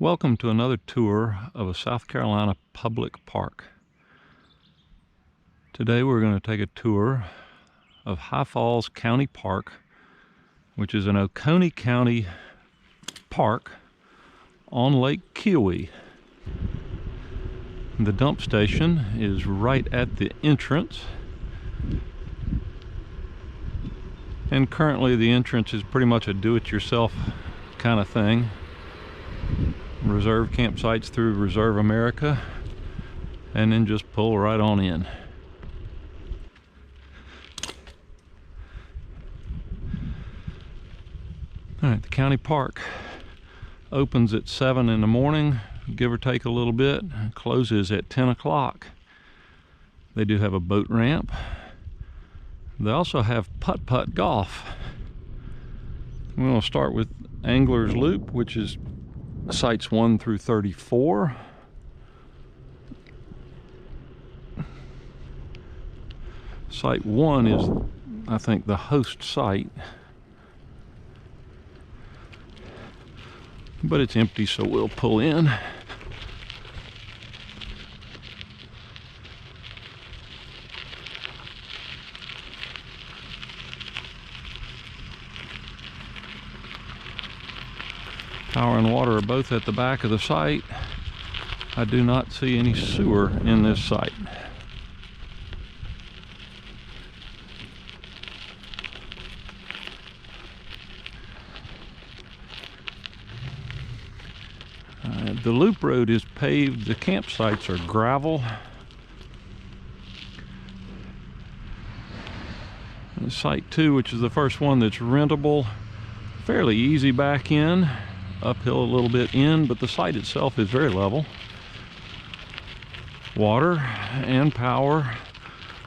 Welcome to another tour of a South Carolina public park. Today we're going to take a tour of High Falls County Park, which is an Oconee County park on Lake Keowee. The dump station is right at the entrance, and currently the entrance is pretty much a do-it-yourself kind of thing. Reserve campsites through Reserve America, and then just pull right on in. Alright, the county park opens at 7 in the morning, give or take a little bit, closes at 10 o'clock. They do have a boat ramp. They also have putt-putt golf. We're going to start with Angler's Loop, which is sites 1 through 34. Site 1 is, I think, the host site, but it's empty, so we'll pull in. Power and water are both at the back of the site. I do not see any sewer in this site. The loop road is paved. The campsites are gravel. And site 2, which is the first one that's rentable, fairly easy back in. Uphill a little bit in, but the site itself is very level. Water and power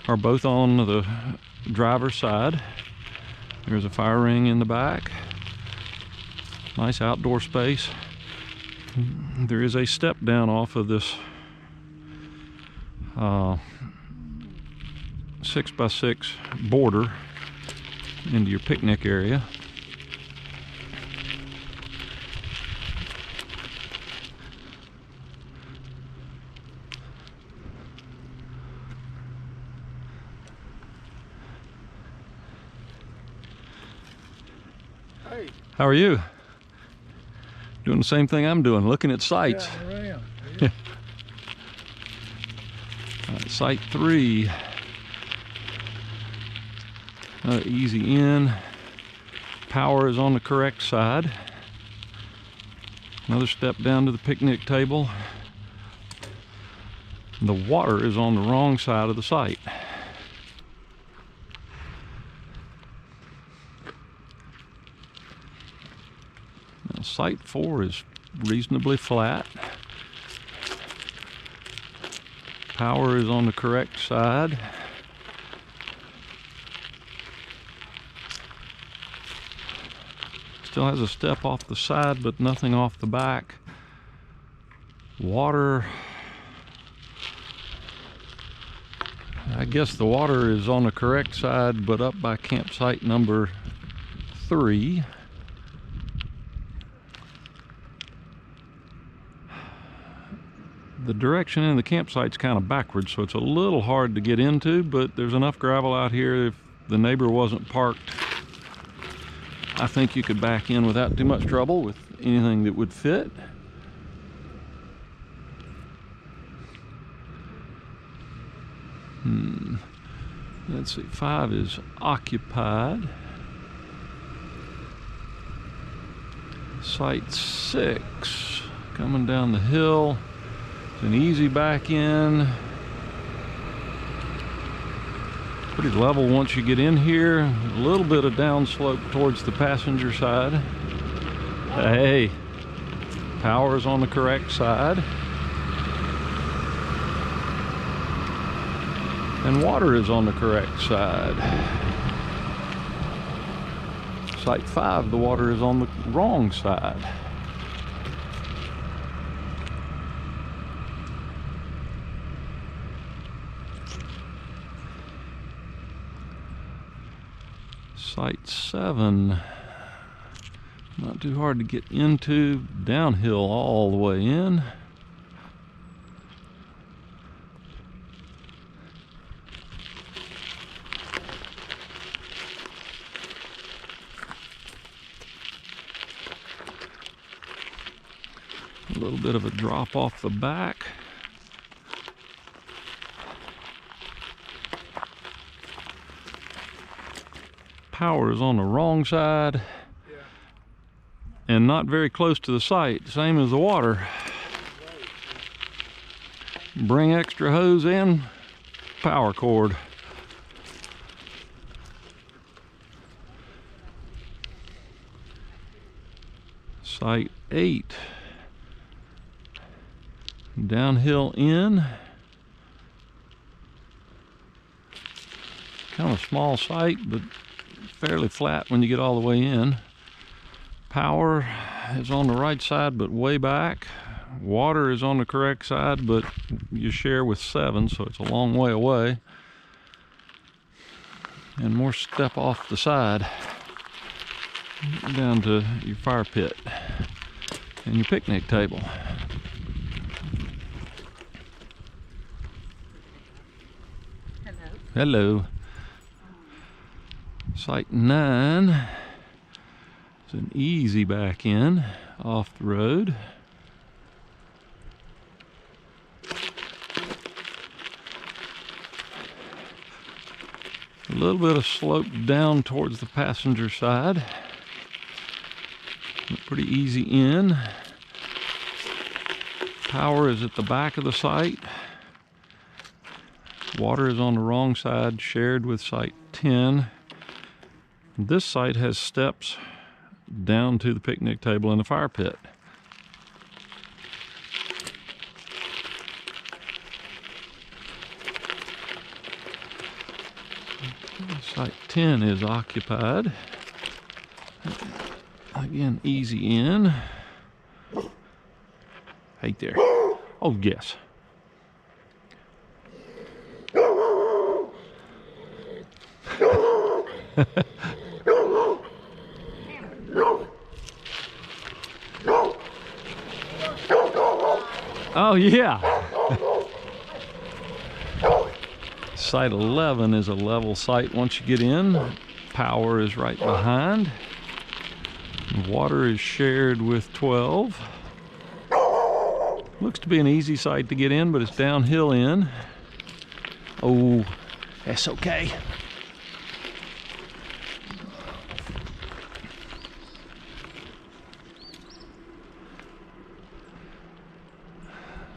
are both on the driver's side. There's a fire ring in the back. Nice outdoor space. There is a step down off of this 6x6 border into your picnic area. Hey. How are you? Doing the same thing I'm doing, looking at sites. Yeah, I am. Site 3. Easy in. Power is on the correct side. Another step down to the picnic table. The water is on the wrong side of the site. Site 4 is reasonably flat. Power is on the correct side. Still has a step off the side, but nothing off the back. Water, I guess the water is on the correct side, but up by campsite number 3. The direction in the campsite's kind of backwards, so it's a little hard to get into, but there's enough gravel out here. If the neighbor wasn't parked, I think you could back in without too much trouble with anything that would fit. Let's see, 5 is occupied. Site 6, coming down the hill. An easy back in. Pretty level once you get in here. A little bit of downslope towards the passenger side. Hey, power is on the correct side. And water is on the correct side. Site 5, the water is on the wrong side. Site 7, Not too hard to get into, downhill all the way in. A little bit of a drop off the back. Power is on the wrong side. And not very close to the site, same as the water. Bring extra hose and power cord. Site 8. Downhill in. Kind of a small site, but fairly flat when you get all the way in. Power is on the right side, but way back. Water is on the correct side, but you share with 7, so it's a long way away. And more step off the side down to your fire pit and your picnic table. Hello. Site 9. It's an easy back in off the road. A little bit of slope down towards the passenger side. Pretty easy in. Power is at the back of the site. Water is on the wrong side, shared with site 10. This site has steps down to the picnic table and the fire pit. Site 10 is occupied. Again, easy in. Hey there. Oh, yes. Oh, yeah. Site 11 is a level site once you get in. Power is right behind. Water is shared with 12. Looks to be an easy site to get in, but it's downhill in. Oh, that's okay.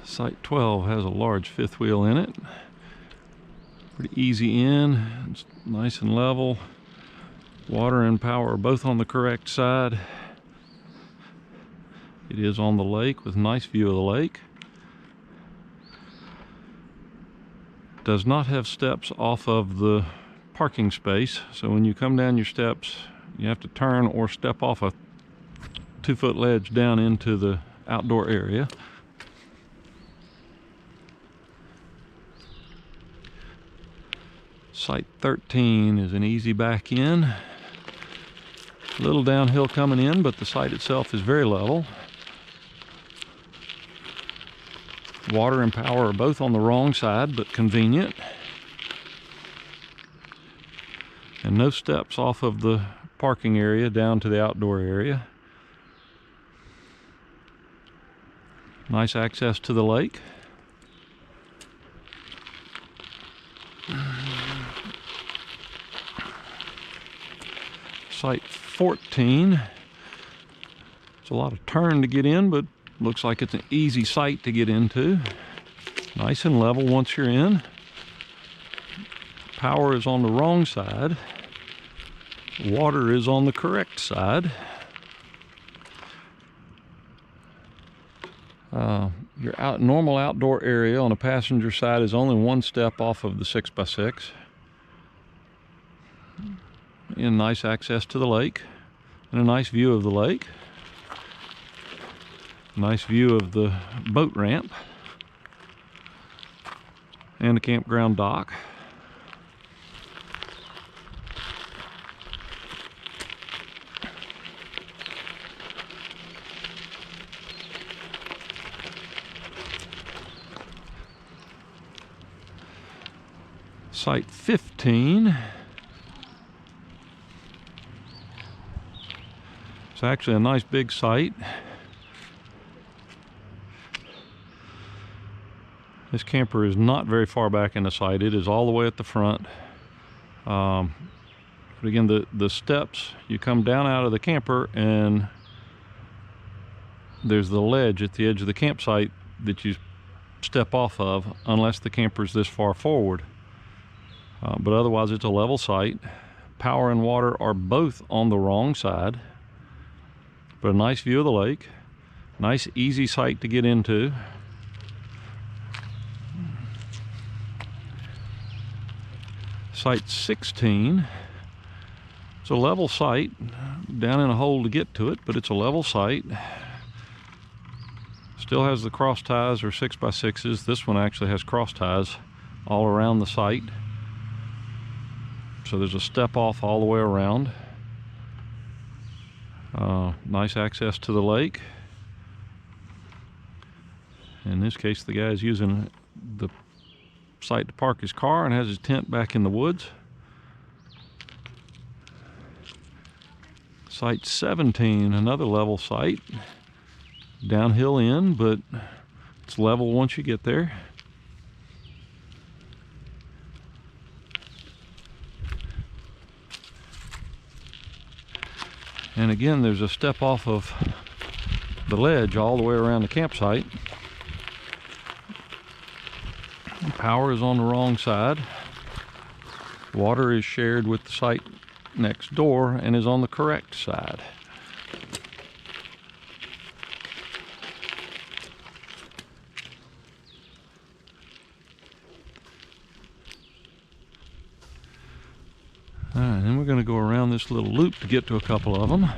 Site 12 has a large fifth wheel in it. Pretty easy in, it's nice and level. Water and power are both on the correct side. It is on the lake with a nice view of the lake. Does not have steps off of the parking space, so when you come down your steps, you have to turn or step off a 2-foot ledge down into the outdoor area. Site 13 is an easy back in. A little downhill coming in, but the site itself is very level. Water and power are both on the wrong side, but convenient. And no steps off of the parking area down to the outdoor area. Nice access to the lake. Site 14. It's a lot of turn to get in, but looks like it's an easy site to get into. Nice and level once you're in. Power is on the wrong side. Water is on the correct side. Your normal outdoor area on the passenger side is only one step off of the 6x6. And nice access to the lake and a nice view of the lake. Nice view of the boat ramp and the campground dock. Site 15. It's actually a nice big site. This camper is not very far back in the site. It is all the way at the front. But again, the steps, you come down out of the camper and there's the ledge at the edge of the campsite that you step off of, unless the camper's this far forward. But otherwise it's a level site. Power and water are both on the wrong side, but a nice view of the lake. Nice easy site to get into. Site 16. It's a level site, down in a hole to get to it, but it's a level site. Still has the cross ties or 6x6s. This one actually has cross ties all around the site. So there's a step off all the way around. Nice access to the lake. In this case, the guy is using the site to park his car and has his tent back in the woods. Site 17, another level site. Downhill in, but it's level once you get there. And again, there's a step off of the ledge all the way around the campsite. Power is on the wrong side. Water is shared with the site next door and is on the correct side. All right, then we're going to go around this little loop to get to a couple of them.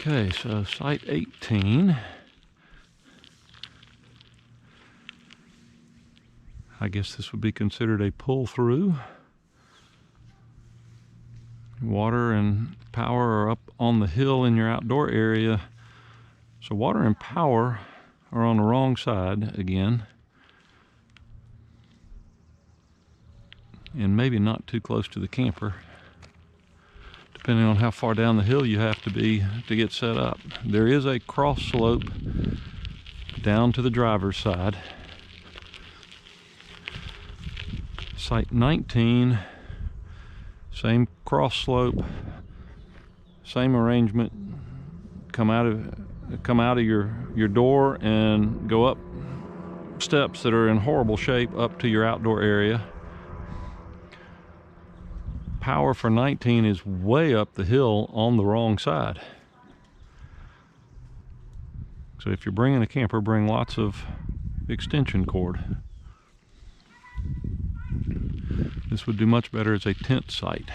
Okay, so site 18. I guess this would be considered a pull-through. Water and power are up on the hill in your outdoor area. So water and power are on the wrong side again. And maybe not too close to the camper, depending on how far down the hill you have to be to get set up. There is a cross slope down to the driver's side. Site 19, same cross slope, same arrangement. Come out of your door and go up steps that are in horrible shape up to your outdoor area. Power for 19 is way up the hill on the wrong side. So if you're bringing a camper, bring lots of extension cord. This would do much better as a tent site,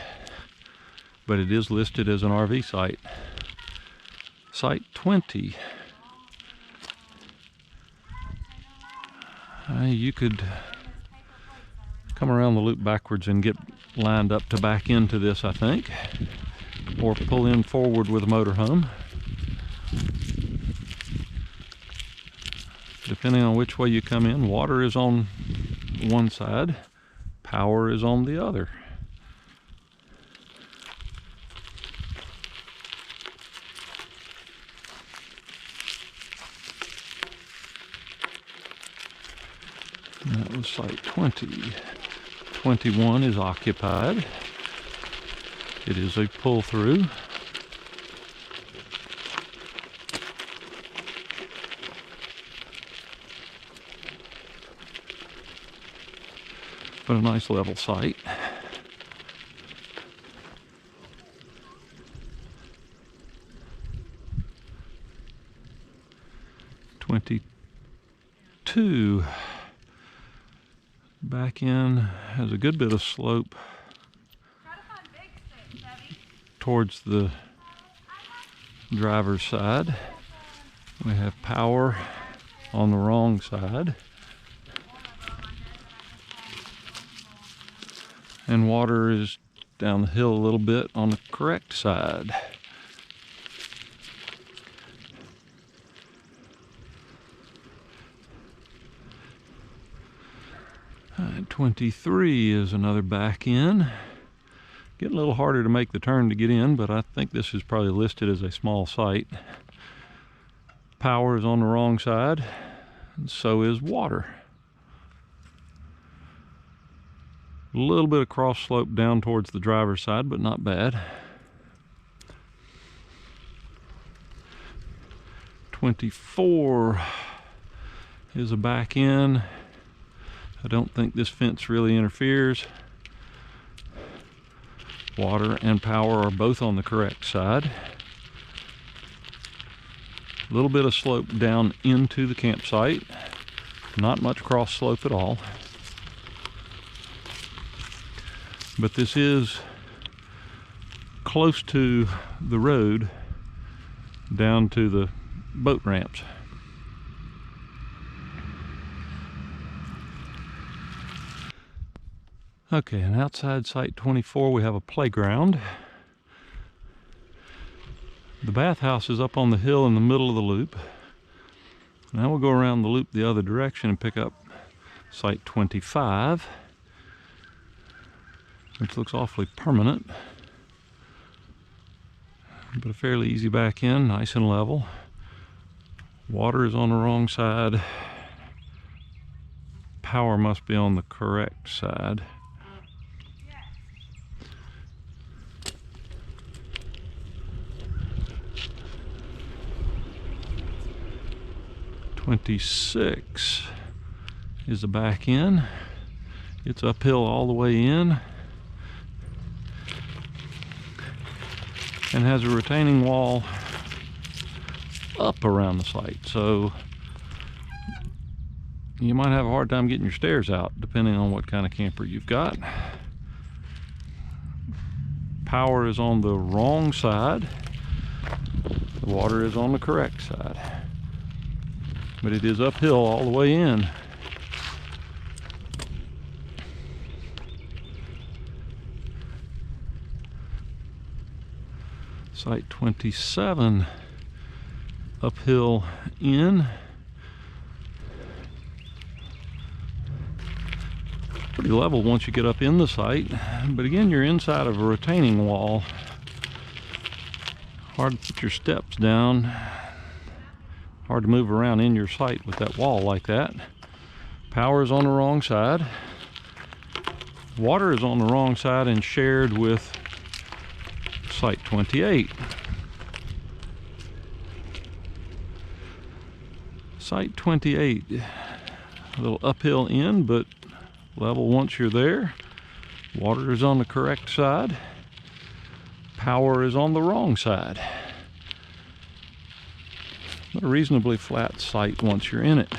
but it is listed as an RV site. Site 20. You could come around the loop backwards and get lined up to back into this, I think, or pull in forward with a motorhome, depending on which way you come in. Water is on one side, power is on the other. And that was site 20. 21 is occupied. It is a pull-through. But a nice level site. (22) back in, has a good bit of slope towards the driver's side. We have power on the wrong side. And water is down the hill a little bit on the correct side. 23 is another back in. Getting a little harder to make the turn to get in, but I think this is probably listed as a small site. Power is on the wrong side, and so is water. A little bit of cross slope down towards the driver's side, but not bad. 24 is a back in. I don't think this fence really interferes. Water and power are both on the correct side. A little bit of slope down into the campsite. Not much cross slope at all. But this is close to the road down to the boat ramps. Okay, and outside site 24 we have a playground. The bathhouse is up on the hill in the middle of the loop. Now we'll go around the loop the other direction and pick up site 25, which looks awfully permanent, but a fairly easy back in, nice and level. Water is on the wrong side. Power must be on the correct side. .26 is the back in. It's uphill all the way in and has a retaining wall up around the site, so you might have a hard time getting your stairs out depending on what kind of camper you've got. Power is on the wrong side. The water is on the correct side, but it is uphill all the way in. Site 27, uphill in. Pretty level once you get up in the site, but again, you're inside of a retaining wall. Hard to put your steps down. Hard to move around in your site with that wall like that. Power is on the wrong side. Water is on the wrong side and shared with site 28. Site 28, a little uphill in, but level once you're there. Water is on the correct side. Power is on the wrong side. But a reasonably flat site once you're in it.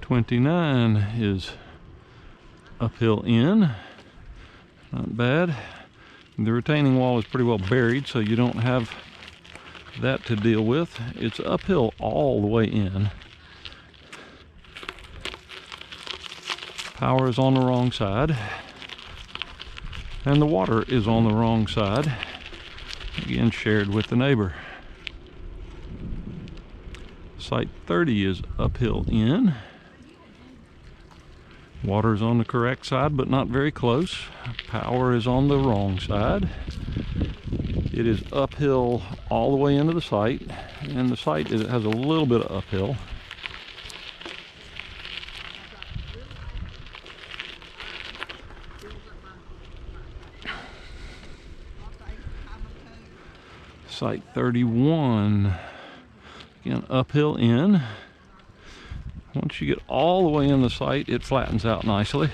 .29 is uphill in, not bad. The retaining wall is pretty well buried, so you don't have that to deal with. It's uphill all the way in. Power is on the wrong side, and the water is on the wrong side, again shared with the neighbor. Site 30 is uphill in. Water is on the correct side, but not very close. Power is on the wrong side. It is uphill all the way into the site, and the site has a little bit of uphill. Site 31, again uphill in. Once you get all the way in the site, it flattens out nicely.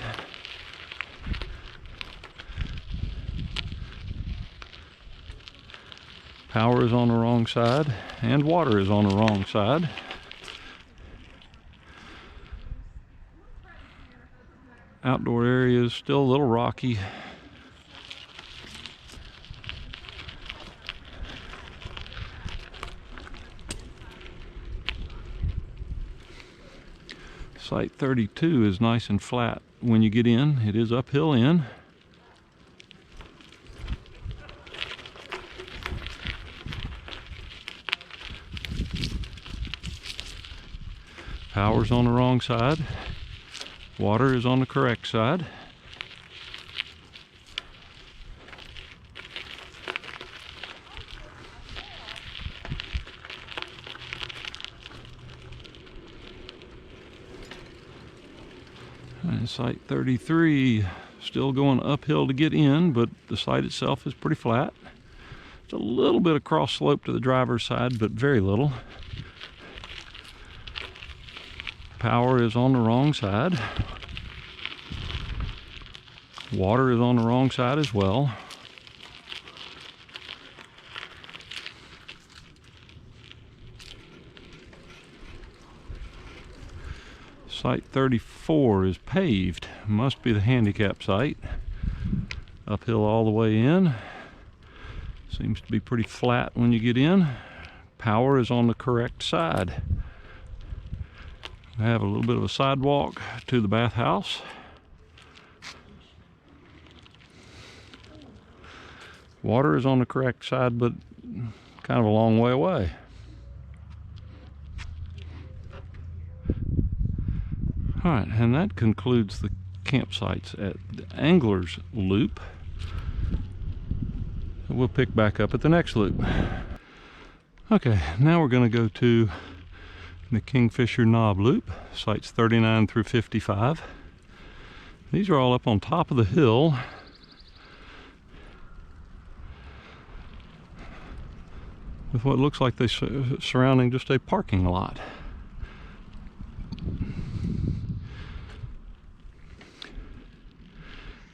Power is on the wrong side, and water is on the wrong side. Outdoor area is still a little rocky. Site 32 is nice and flat when you get in. It is uphill in. Power's on the wrong side. Water is on the correct side. And site 33, still going uphill to get in, but the site itself is pretty flat. It's a little bit of cross slope to the driver's side, but very little. Power is on the wrong side. Water is on the wrong side as well. Site 34 is paved. Must be the handicap site. Uphill all the way in. Seems to be pretty flat when you get in. Power is on the correct side. I have a little bit of a sidewalk to the bathhouse. Water is on the correct side, but kind of a long way away. All right, and that concludes the campsites at the Angler's Loop. We'll pick back up at the next loop. Okay, now we're going to go to the Kingfisher Knob Loop, sites 39 through 55. These are all up on top of the hill. With what looks like they surrounding just a parking lot.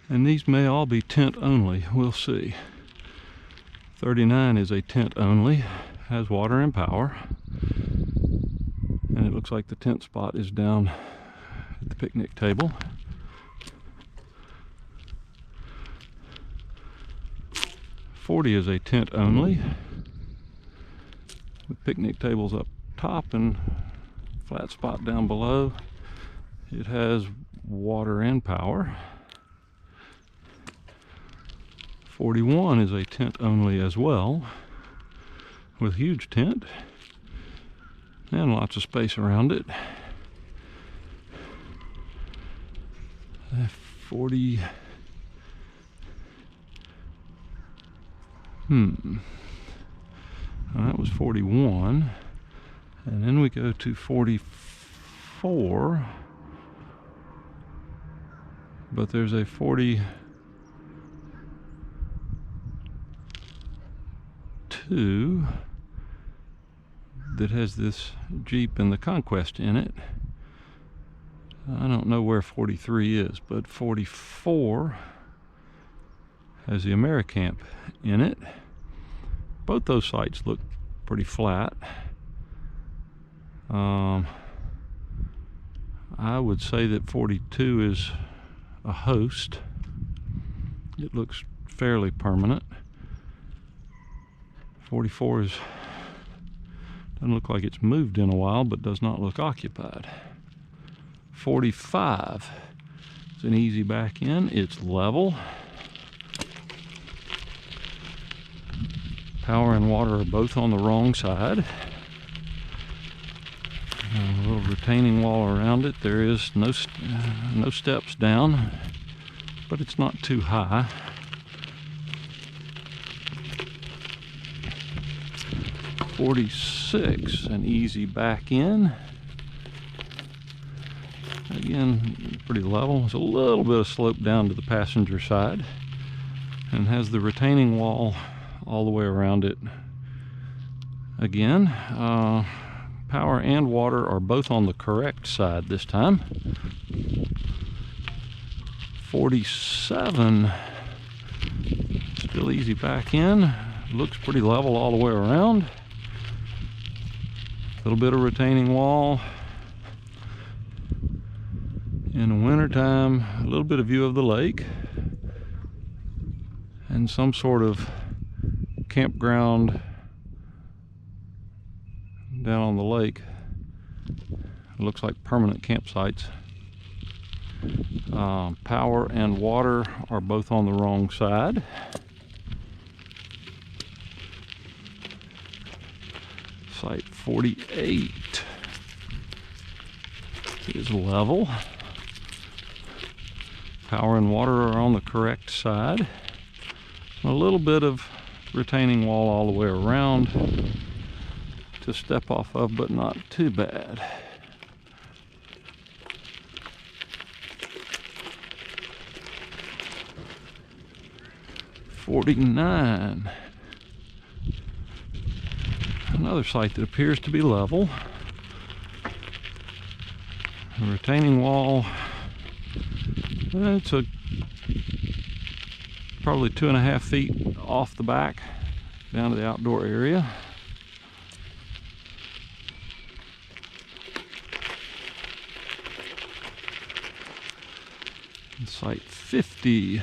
And these may all be tent only, we'll see. 39 is a tent only, has water and power. And it looks like the tent spot is down at the picnic table. .40 is a tent only, with picnic tables up top and flat spot down below. It has water and power. 41 is a tent only as well, with huge tent and lots of space around it. 40. That was 41. And then we go to 44. But there's a 42 that has this Jeep and the Conquest in it. I don't know where 43 is, but 44 has the Americamp in it. Both those sites look pretty flat. I would say that 42 is a host. It looks fairly permanent. 44 doesn't look like it's moved in a while, but does not look occupied. 45 is an easy back in. It's level. Power and water are both on the wrong side. A little retaining wall around it. There is no steps down, but it's not too high. .46, an easy back in. Again, pretty level. There's a little bit of slope down to the passenger side, and has the retaining wall all the way around it. Again, power and water are both on the correct side this time. 47, still easy back in. Looks pretty level all the way around. A little bit of retaining wall In the wintertime, a little bit of view of the lake and some sort of campground down on the lake. It looks like permanent campsites. Power and water are both on the wrong side. Site 48 is level. Power and water are on the correct side. A little bit of retaining wall all the way around to step off of, but not too bad. .49. Another site that appears to be level. The retaining wall, it's probably 2.5 feet off the back down to the outdoor area. Site 50.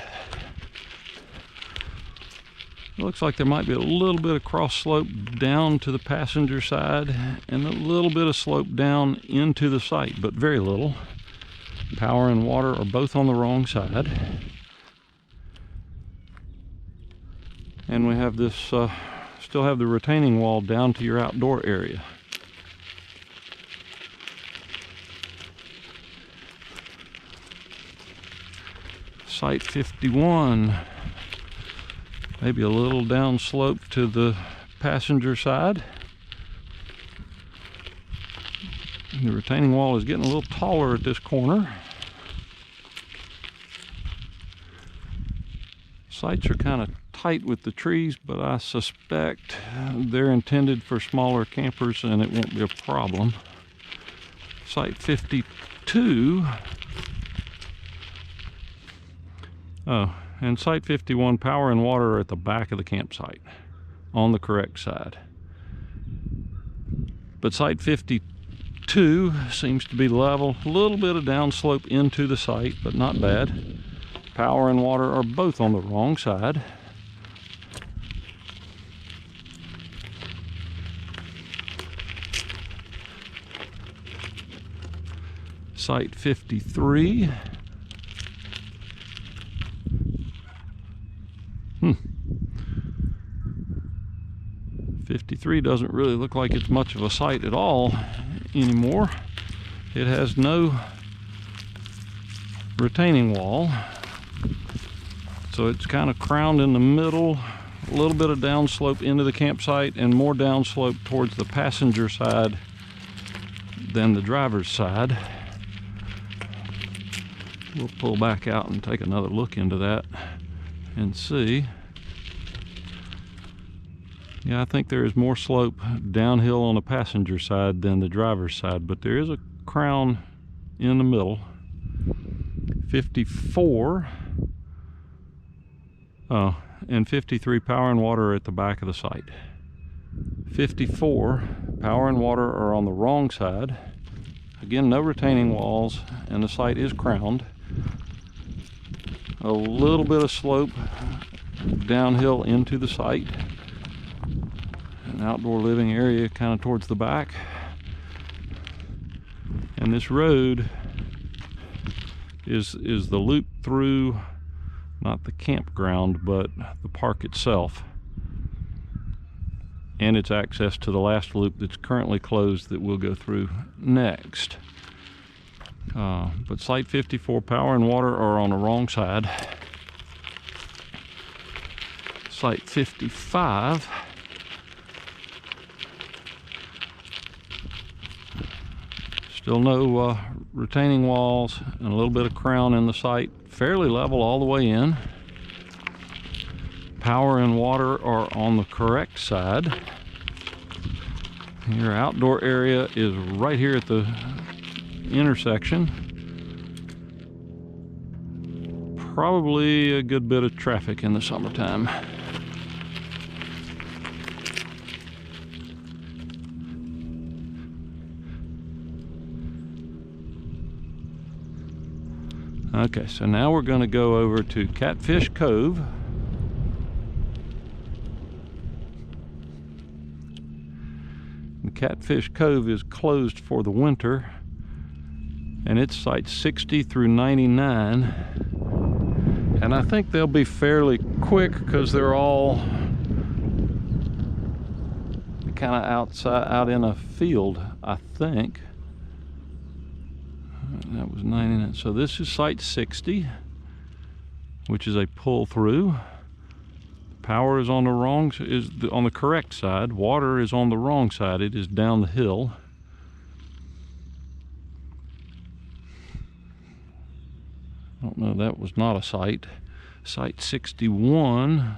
It looks like there might be a little bit of cross slope down to the passenger side and a little bit of slope down into the site, but very little. Power and water are both on the wrong side. And we have this, still have the retaining wall down to your outdoor area. Site 51. Maybe a little downslope to the passenger side. The retaining wall is getting a little taller at this corner. Sites are kind of tight with the trees, but I suspect they're intended for smaller campers and it won't be a problem. Site 52. Oh, and site 51, power and water are at the back of the campsite on the correct side. But site 52 seems to be level, a little bit of downslope into the site, but not bad. Power and water are both on the wrong side. Site 53. 53 doesn't really look like it's much of a site at all anymore. It has no retaining wall, so it's kind of crowned in the middle, a little bit of downslope into the campsite and more downslope towards the passenger side than the driver's side. We'll pull back out and take another look into that and see. Yeah, I think there is more slope downhill on the passenger side than the driver's side, but there is a crown in the middle. 54. Oh, and 53, power and water are at the back of the site. 54, power and water are on the wrong side. Again, no retaining walls, and the site is crowned. A little bit of slope downhill into the site. An outdoor living area kind of towards the back. And this road is the loop through, not the campground, but the park itself. And it's access to the last loop that's currently closed that we'll go through next. But site 54, power and water are on the wrong side. Site 55. Still no retaining walls and a little bit of crown in the site. Fairly level all the way in. Power and water are on the correct side. Your outdoor area is right here at the intersection. Probably a good bit of traffic in the summertime. Okay, so now we're going to go over to Catfish Cove. The Catfish Cove is closed for the winter, and it's sites 60 through 99. And I think they'll be fairly quick because they're all kind of outside, out in a field, I think. That was 99. So this is site 60, which is a pull through. Power is on the correct side. Water is on the wrong side. It is down the hill. I don't know, that was not a site. Site 61.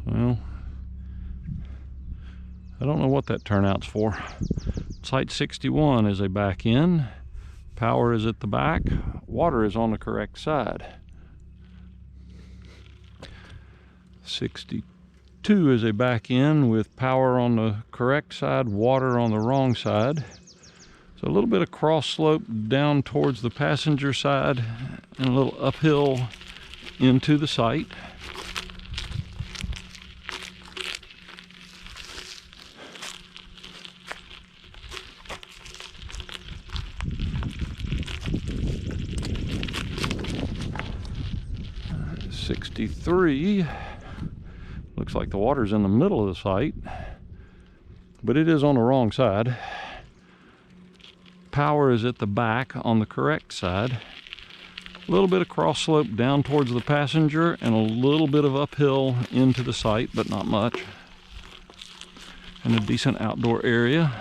Well, I don't know what that turnout's for. Site 61 is a back in. Power is at the back. Water is on the correct side. 62 is a back in with power on the correct side, water on the wrong side. So a little bit of cross slope down towards the passenger side and a little uphill into the site. '63 looks like the water's in the middle of the site, but it is on the wrong side. Power is at the back on the correct side. A little bit of cross slope down towards the passenger and a little bit of uphill into the site, but not much. And a decent outdoor area.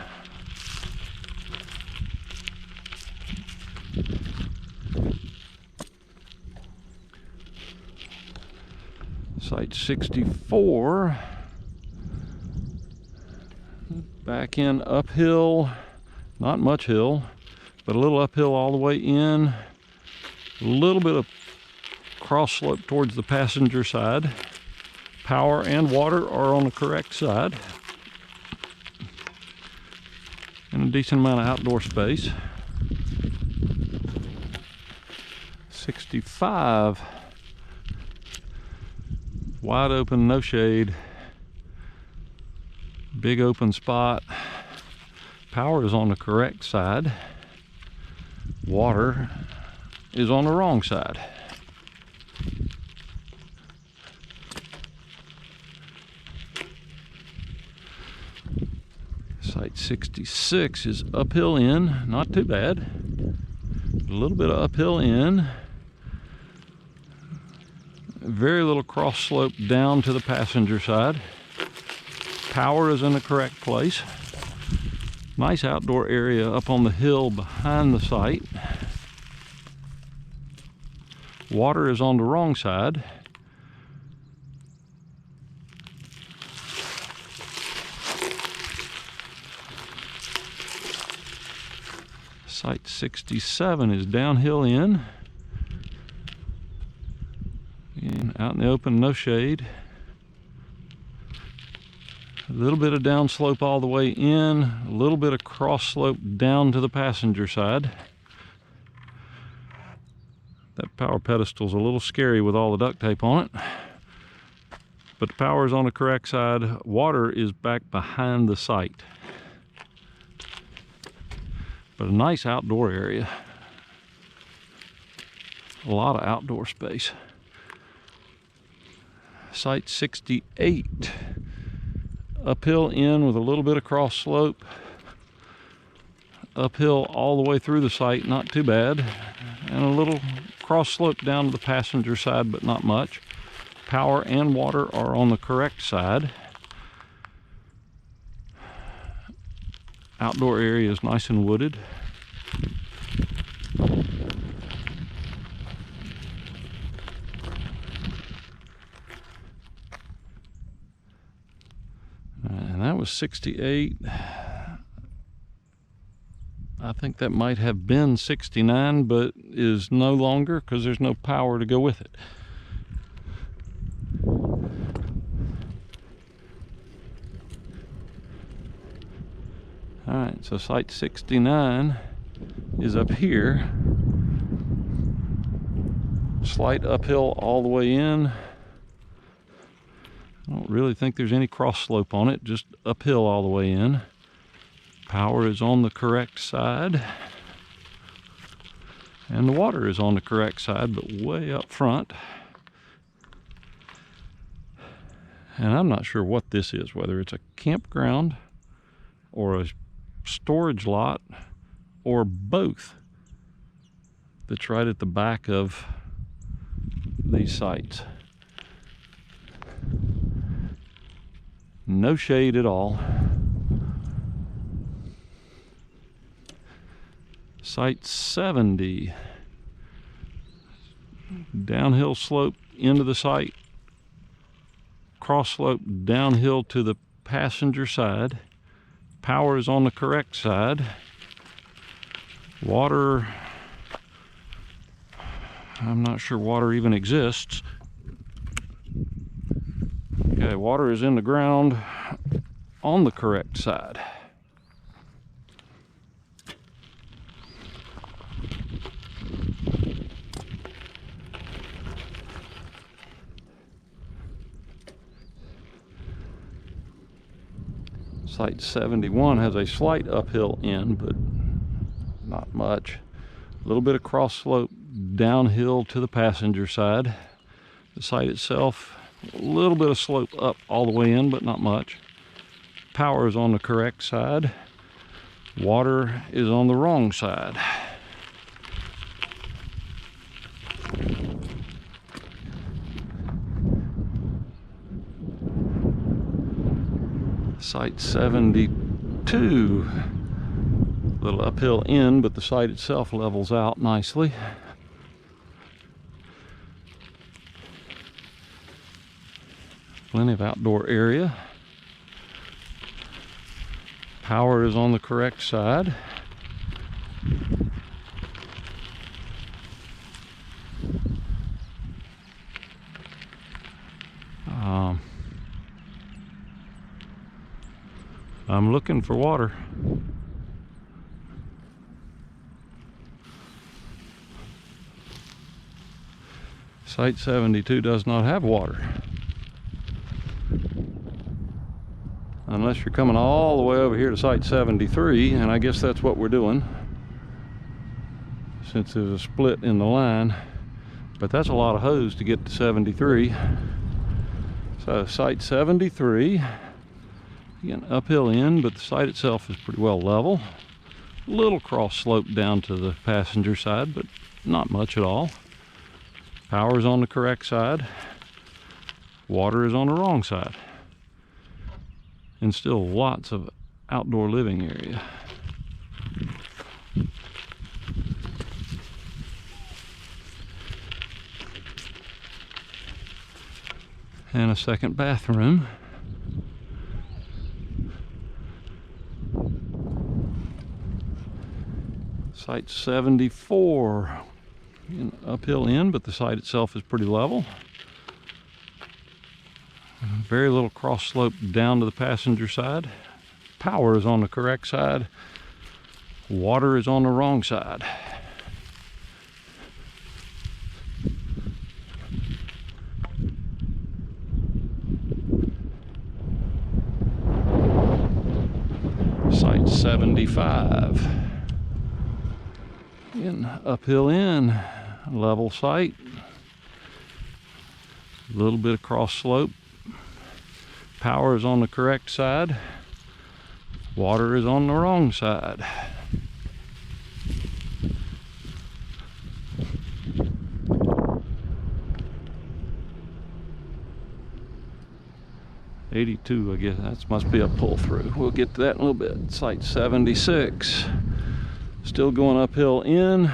Site 64, back in uphill, not much hill, but a little uphill all the way in, a little bit of cross slope towards the passenger side. Power and water are on the correct side, and a decent amount of outdoor space. 65. Wide open, no shade, big open spot. Power is on the correct side. Water is on the wrong side. Site 66 is uphill in, not too bad. A little bit of uphill in. Very little cross slope down to the passenger side. Power is in the correct place. Nice outdoor area up on the hill behind the site. Water is on the wrong side. Site 67 is downhill in. And out in the open, no shade. A little bit of downslope all the way in, a little bit of cross slope down to the passenger side. That power pedestal's a little scary with all the duct tape on it. But the power is on the correct side. Water is back behind the site. But a nice outdoor area. A lot of outdoor space. Site 68, uphill in with a little bit of cross slope, uphill all the way through the site, not too bad, and a little cross slope down to the passenger side, but not much. Power and water are on the correct side. Outdoor area is nice and wooded. And that was 68. I think that might have been 69, but is no longer because there's no power to go with it. Alright, so site 69 is up here. Slight uphill all the way in. I don't really think there's any cross slope on it, just uphill all the way in. Power is on the correct side. And the water is on the correct side, but way up front. And I'm not sure what this is, whether it's a campground or a storage lot or both, that's right at the back of these sites. No shade at all. Site 70, downhill slope into the site, cross slope downhill to the passenger side. Power is on the correct side. Water, I'm not sure water even exists. Okay, water is in the ground on the correct side. Site 71 has a slight uphill end, but not much. A little bit of cross slope downhill to the passenger side. The site itself, a little bit of slope up all the way in, but not much. Power is on the correct side. Water is on the wrong side. Site 72, a little uphill in, but the site itself levels out nicely. Plenty of outdoor area. Power is on the correct side. I'm looking for water. Site 72 does not have water. Unless you're coming all the way over here to site 73, and I guess that's what we're doing, since there's a split in the line. But that's a lot of hose to get to 73. So site 73, again, uphill in, but the site itself is pretty well level. A little cross slope down to the passenger side, but not much at all. Power is on the correct side. Water is on the wrong side. And still lots of outdoor living area. And a second bathroom. Site 74, uphill in, but the site itself is pretty level. Very little cross slope down to the passenger side. Power is on the correct side. Water is on the wrong side. Site 75. Again, uphill in, level site. A little bit of cross slope. Power is on the correct side. Water is on the wrong side. '82, I guess that must be a pull through. We'll get to that in a little bit. Site 76, still going uphill in,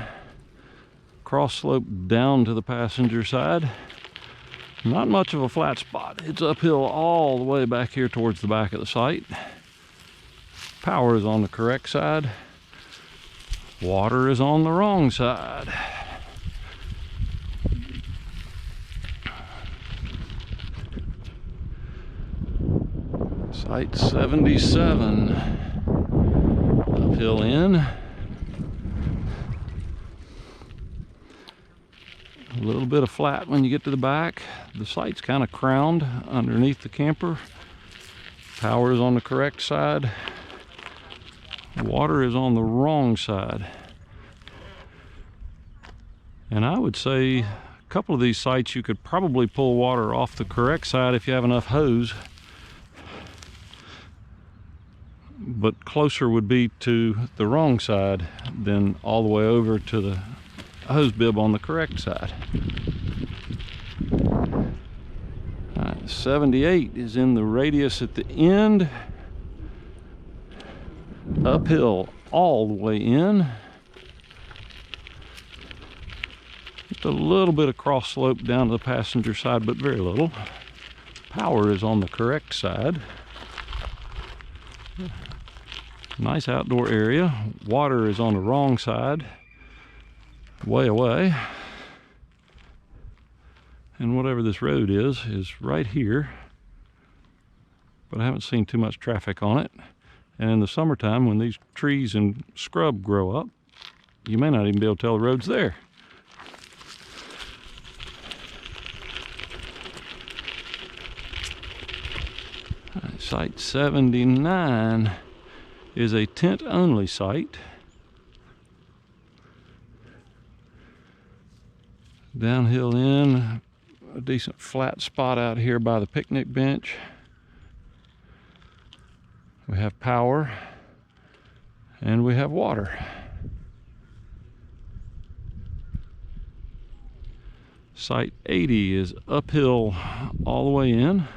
cross slope down to the passenger side. Not much of a flat spot. It's uphill all the way back here towards the back of the site. Power is on the correct side. Water is on the wrong side. Site 77. uphill in. A little bit of flat when you get to the back. The site's kind of crowned underneath the camper. Power is on the correct side. Water is on the wrong side. And I would say a couple of these sites you could probably pull water off the correct side if you have enough hose. But closer would be to the wrong side than all the way over to the hose bib on the correct side. 78 is in the radius at the end. Uphill all the way in. Just a little bit of cross slope down to the passenger side, but very little. Power is on the correct side. Nice outdoor area. Water is on the wrong side, way away. And whatever this road is right here. But I haven't seen too much traffic on it. And in the summertime, when these trees and scrub grow up, you may not even be able to tell the road's there. Site 79 is a tent-only site. Downhill in, a decent flat spot out here by the picnic bench. We have power and we have water. Site 80 is uphill all the way in.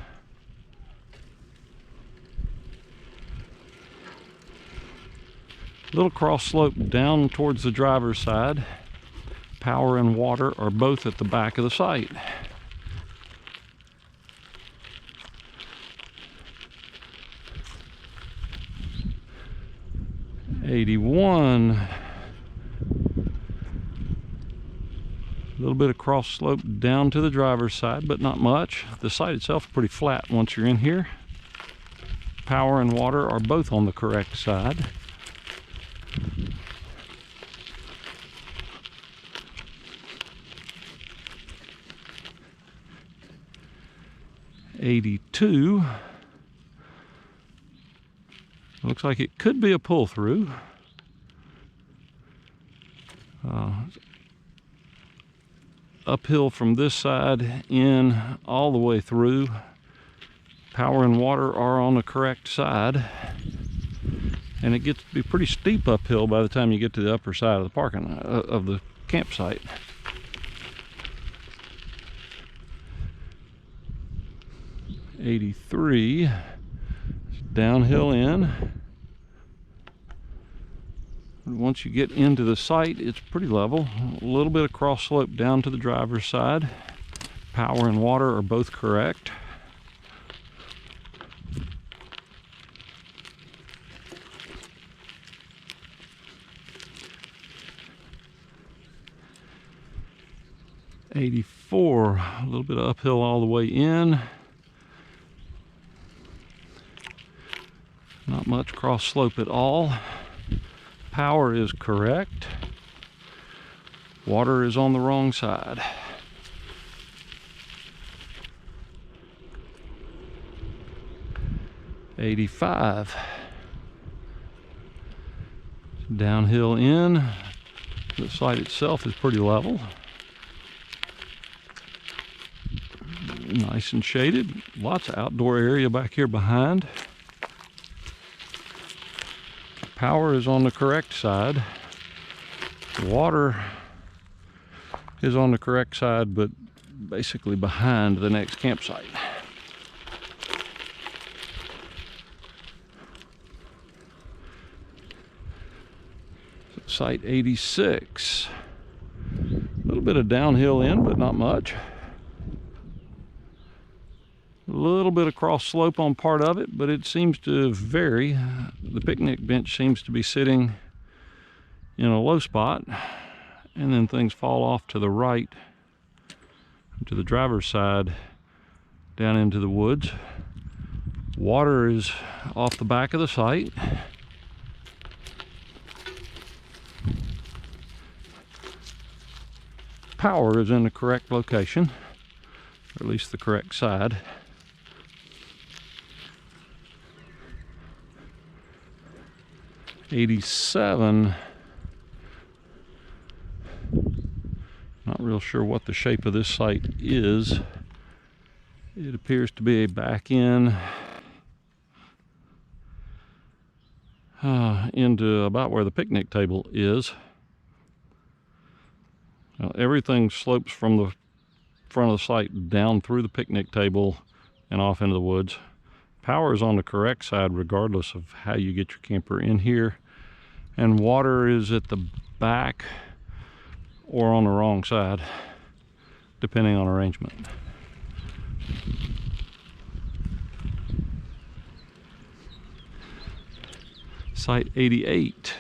Little cross slope down towards the driver's side. Power and water are both at the back of the site. '81. A little bit of cross slope down to the driver's side, but not much. The site itself is pretty flat once you're in here. Power and water are both on the correct side. '82. Looks like it could be a pull-through. Uphill from this side in all the way through. Power and water are on the correct side. And it gets to be pretty steep uphill by the time you get to the upper side of the parking of the campsite. '83, downhill in. Once you get into the site, it's pretty level. A little bit of cross slope down to the driver's side. Power and water are both correct. '84, a little bit of uphill all the way in. Not much cross slope at all. Power is correct. Water is on the wrong side. '85. Downhill in. The site itself is pretty level. Nice and shaded. Lots of outdoor area back here behind. Power is on the correct side. Water is on the correct side, but basically behind the next campsite. Site 86. A little bit of downhill in, but not much. A little bit of cross slope on part of it, but it seems to vary. The picnic bench seems to be sitting in a low spot, and then things fall off to the right, to the driver's side, down into the woods. Water is off the back of the site. Power is in the correct location, or at least the correct side. '87. Not real sure what the shape of this site is. It appears to be a back in into about where the picnic table is. Now, everything slopes from the front of the site down through the picnic table and off into the woods. Power is on the correct side regardless of how you get your camper in here, and water is at the back or on the wrong side, depending on arrangement. Site 88.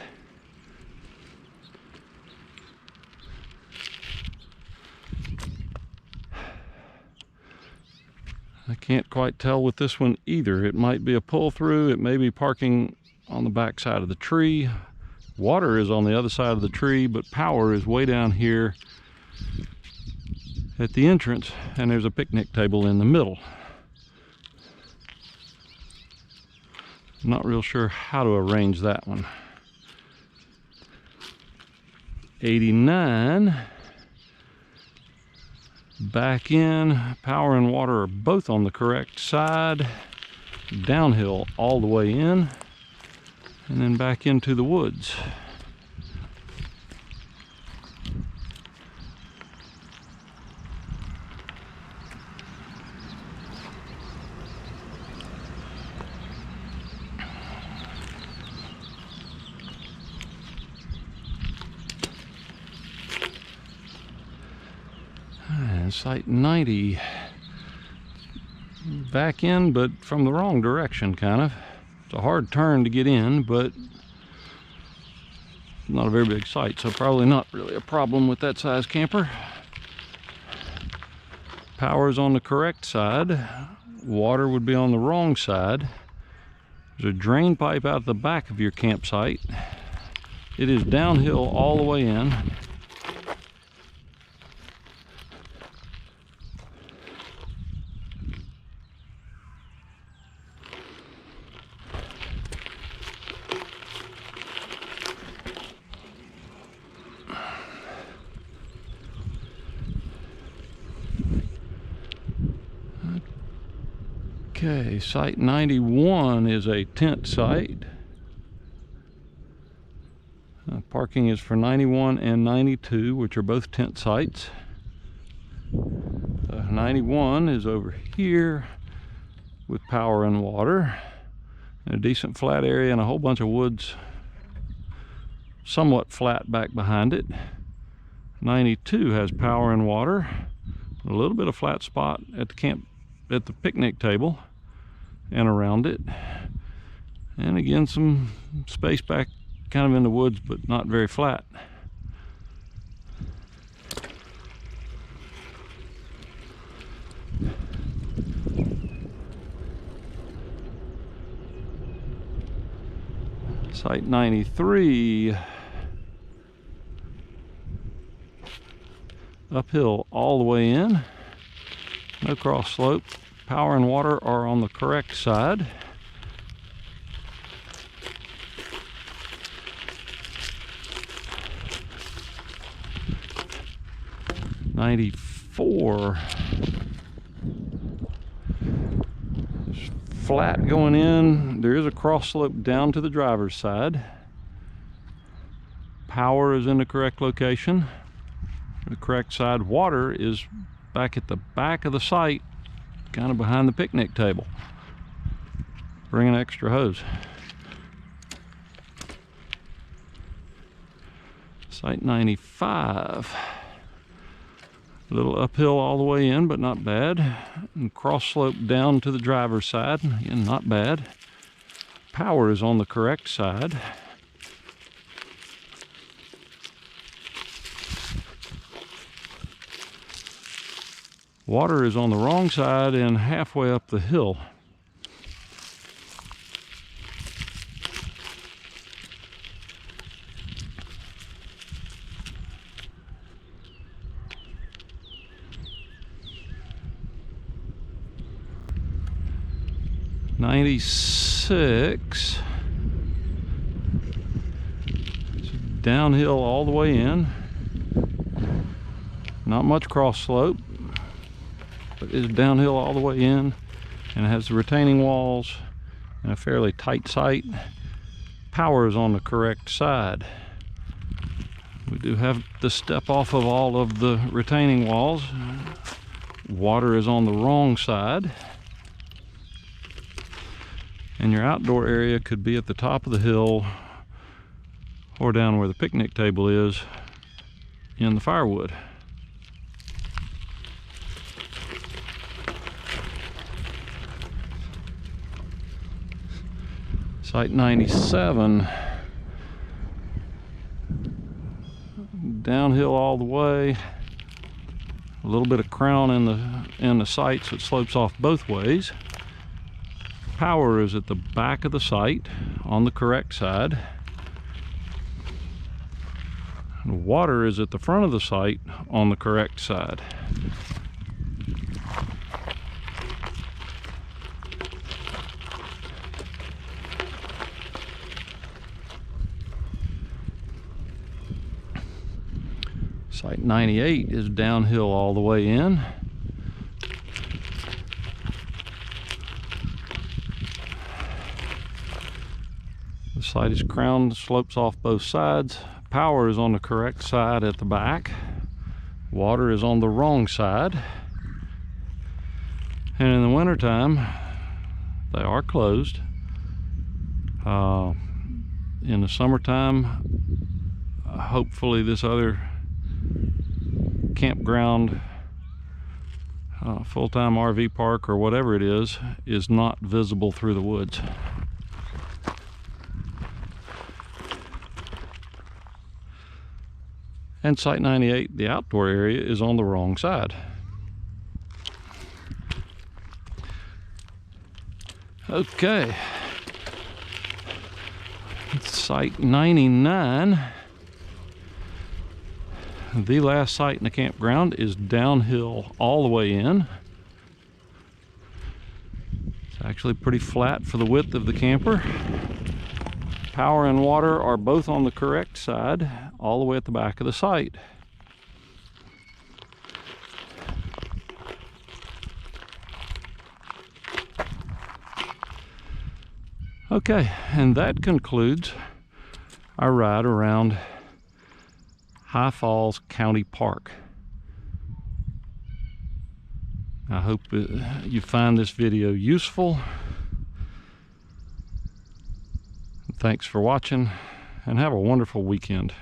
I can't quite tell with this one either. It might be a pull through, it may be parking on the back side of the tree. Water is on the other side of the tree, but power is way down here at the entrance, and there's a picnic table in the middle. I'm not real sure how to arrange that one. 89. Back in, power and water are both on the correct side. Downhill all the way in, and then back into the woods. And site 90. Back in, but from the wrong direction, kind of. It's a hard turn to get in, but not a very big site, so probably not really a problem with that size camper. Power is on the correct side. Water would be on the wrong side. There's a drain pipe out the back of your campsite. It is downhill all the way in. Okay, site 91 is a tent site. Parking is for 91 and 92, which are both tent sites. 91 is over here with power and water, and a decent flat area and a whole bunch of woods, somewhat flat back behind it. 92 has power and water, a little bit of flat spot at the picnic table and around it, and again some space back kind of in the woods, but not very flat. Site 93, uphill all the way in, no cross slope. Power and water are on the correct side. '94. Flat going in. There is a cross slope down to the driver's side. Power is in the correct location, the correct side. Water is back at the back of the site, kind of behind the picnic table. Bring an extra hose. Site 95. A little uphill all the way in, but not bad. And cross slope down to the driver's side. Again, not bad. Power is on the correct side. Water is on the wrong side and halfway up the hill. 96. It's downhill all the way in. Not much cross slope, but it's downhill all the way in, and it has the retaining walls and a fairly tight site. Power is on the correct side. We do have to step off of all of the retaining walls. Water is on the wrong side. And your outdoor area could be at the top of the hill or down where the picnic table is in the firewood. Site 97, downhill all the way, a little bit of crown in the site, so it slopes off both ways. Power is at the back of the site on the correct side. And water is at the front of the site on the correct side. Site 98 is downhill all the way in. The site is crowned, slopes off both sides. Power is on the correct side at the back. Water is on the wrong side. And in the wintertime, they are closed. In the summertime, hopefully this other campground, full-time RV park or whatever it is not visible through the woods. And Site 98, the outdoor area, is on the wrong side. Okay. Site 99. The last site in the campground is downhill all the way in. It's actually pretty flat for the width of the camper. Power and water are both on the correct side, all the way at the back of the site. Okay, and that concludes our ride around High Falls County Park. I hope you find this video useful. Thanks for watching, and have a wonderful weekend.